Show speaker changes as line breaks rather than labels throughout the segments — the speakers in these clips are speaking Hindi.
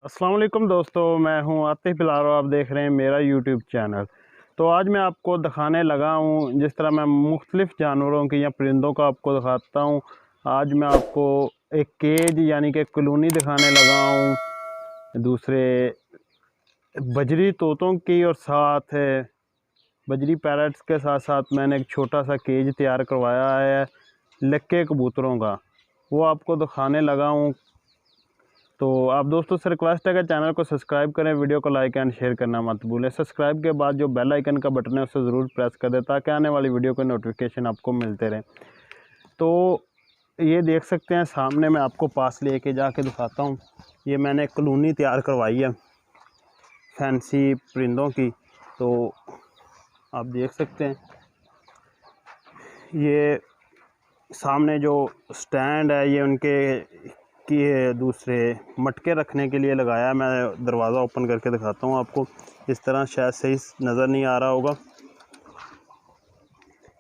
अस्सलाम वालेकुम दोस्तों, मैं हूं आतिफ बिलाल और आप देख रहे हैं मेरा यूट्यूब चैनल। तो आज मैं आपको दिखाने लगा हूं, जिस तरह मैं मुख्तलिफ़ जानवरों की या परिंदों का आपको दिखाता हूं। आज मैं आपको एक केज यानी कि कॉलोनी दिखाने लगा हूं, दूसरे बजरी तोतों की और साथ बजरी पैरट्स के साथ साथ मैंने एक छोटा सा केज तैयार करवाया है लक्के कबूतरों का, वो आपको दिखाने लगा हूं। तो आप दोस्तों से रिक्वेस्ट है कि चैनल को सब्सक्राइब करें, वीडियो को लाइक एंड शेयर करना मत भूलें। सब्सक्राइब के बाद जो बेल आइकन का बटन है उसे ज़रूर प्रेस कर दें ताकि आने वाली वीडियो के नोटिफिकेशन आपको मिलते रहें। तो ये देख सकते हैं सामने, मैं आपको पास लेके जाके दिखाता हूँ। ये मैंने कॉलोनी तैयार करवाई है फैंसी परिंदों की। तो आप देख सकते हैं ये सामने जो स्टैंड है ये उनके कि दूसरे मटके रखने के लिए लगाया है। मैं दरवाज़ा ओपन करके दिखाता हूँ आपको। इस तरह शायद सही नज़र नहीं आ रहा होगा,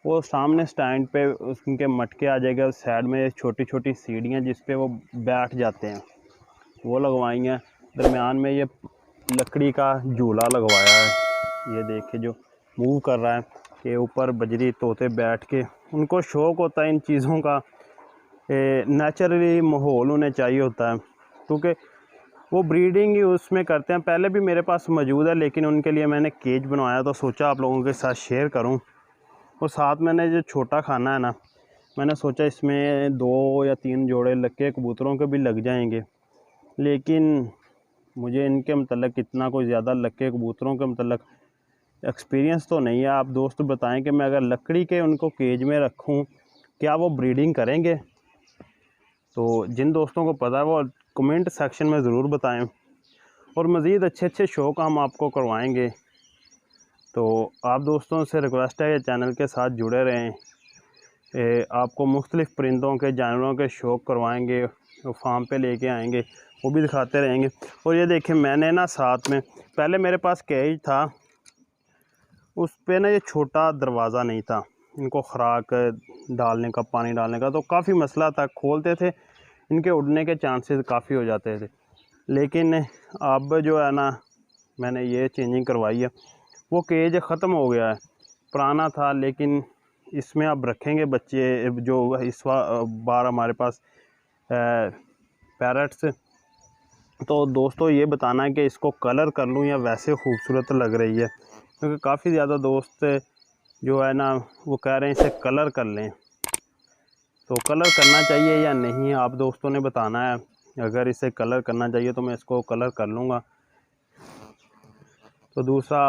वो सामने स्टैंड पे उनके मटके आ जाएगा। साइड में छोटी छोटी सीढ़ियाँ जिस पे वो बैठ जाते हैं, वो लगवाई हैं। दरमियान में ये लकड़ी का झूला लगवाया है, ये देखिए जो मूव कर रहा है कि ऊपर बजरी तोते बैठ के, उनको शौक़ होता है इन चीज़ों का। नेचुरली माहौल उन्हें चाहिए होता है क्योंकि वो ब्रीडिंग ही उसमें करते हैं। पहले भी मेरे पास मौजूद है, लेकिन उनके लिए मैंने केज बनवाया तो सोचा आप लोगों के साथ शेयर करूं। और साथ मैंने जो छोटा खाना है ना, मैंने सोचा इसमें 2 या 3 जोड़े लक्के कबूतरों के भी लग जाएंगे। लेकिन मुझे इनके मतलब इतना कोई ज़्यादा लक्के कबूतरों के मतलब एक्सपीरियंस तो नहीं है। आप दोस्त बताएं कि मैं अगर लकड़ी के उनको केज में रखूं, क्या वो ब्रीडिंग करेंगे? तो जिन दोस्तों को पता है वो कमेंट सेक्शन में ज़रूर बताएं। और मज़ीद अच्छे अच्छे शौक़ हम आपको करवाएंगे। तो आप दोस्तों से रिक्वेस्ट है कि चैनल के साथ जुड़े रहें। आपको मुख्तलिफ़ परिंदों के जानवरों के शौक़ करवाएंगे, वो फार्म पे लेके आएंगे, वो भी दिखाते रहेंगे। और ये देखें मैंने ना साथ में, पहले मेरे पास केज था, उस पे ना ये छोटा दरवाज़ा नहीं था इनको खुराक डालने का, पानी डालने का, तो काफ़ी मसला था। खोलते थे इनके उड़ने के चांसेस काफ़ी हो जाते थे। लेकिन अब जो है ना, मैंने ये चेंजिंग करवाई है। वो केज ख़त्म हो गया है, पुराना था, लेकिन इसमें अब रखेंगे बच्चे जो इस बार हमारे पास पैरट्स। तो दोस्तों ये बताना है कि इसको कलर कर लूँ या वैसे खूबसूरत लग रही है, क्योंकि काफ़ी ज़्यादा दोस्त जो है ना वो कह रहे हैं इसे कलर कर लें। तो कलर करना चाहिए या नहीं, आप दोस्तों ने बताना है। अगर इसे कलर करना चाहिए तो मैं इसको कलर कर लूँगा। तो दूसरा,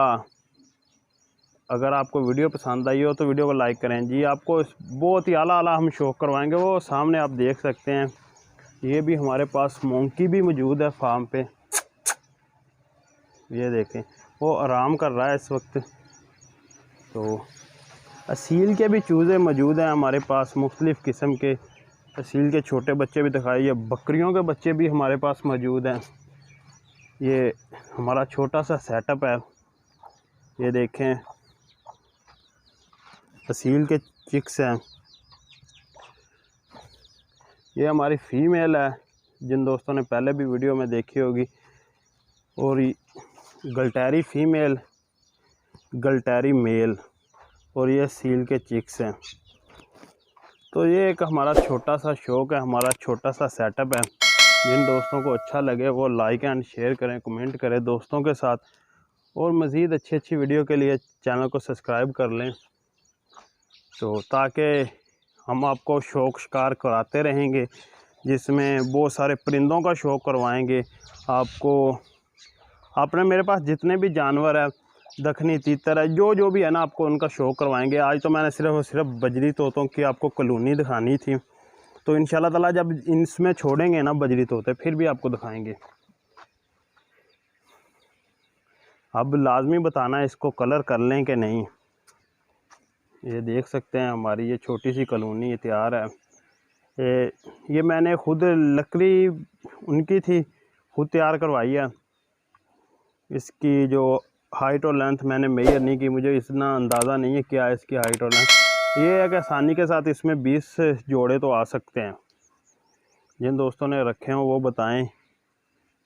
अगर आपको वीडियो पसंद आई हो तो वीडियो को लाइक करें जी। आपको बहुत ही आला हम शौक़ करवाएंगे। वो सामने आप देख सकते हैं, ये भी हमारे पास मोंकी भी मौजूद है फार्म पे। ये देखें वो आराम कर रहा है इस वक्त। तो असील के भी चूज़े मौजूद हैं हमारे पास, मुख्तलिफ़ किस्म के असील के छोटे बच्चे भी दिखाइए, बकरियों के बच्चे भी हमारे पास मौजूद हैं। ये हमारा छोटा सा सेटअप है, ये देखें असील के चिक्स हैं। ये हमारी फ़ीमेल है, जिन दोस्तों ने पहले भी वीडियो में देखी होगी। और गलटैरी फ़ीमेल, गलटैरी मेल, और ये सील के चिक्स हैं। तो ये एक हमारा छोटा सा शौक़ है, हमारा छोटा सा सेटअप है। जिन दोस्तों को अच्छा लगे वो लाइक एंड शेयर करें, कमेंट करें दोस्तों के साथ। और मज़ीद अच्छी वीडियो के लिए चैनल को सब्सक्राइब कर लें, तो ताकि हम आपको शौक़ शिकार कराते रहेंगे, जिसमें बहुत सारे परिंदों का शौक़ करवाएंगे आपको। आपने मेरे पास जितने भी जानवर है, दखनी तीतर है, जो भी है ना, आपको उनका शौक़ करवाएंगे। आज तो मैंने सिर्फ़ और सिर्फ बजरी तोतों की आपको कॉलोनी दिखानी थी। तो इंशाल्लाह ताला जब इसमें छोड़ेंगे ना बजरी तोते, फिर भी आपको दिखाएंगे। अब लाजमी बताना है इसको कलर कर लें कि नहीं। ये देख सकते हैं हमारी ये छोटी सी कॉलोनी तैयार है। ये मैंने खुद लकड़ी उनकी थी, खुद तैयार करवाई है। इसकी जो हाइट और लेंथ मैंने मेजर नहीं की, मुझे इतना अंदाज़ा नहीं है क्या है इसकी हाइट और लेंथ। ये है कि आसानी के साथ इसमें 20 जोड़े तो आ सकते हैं। जिन दोस्तों ने रखे हों वो बताएं।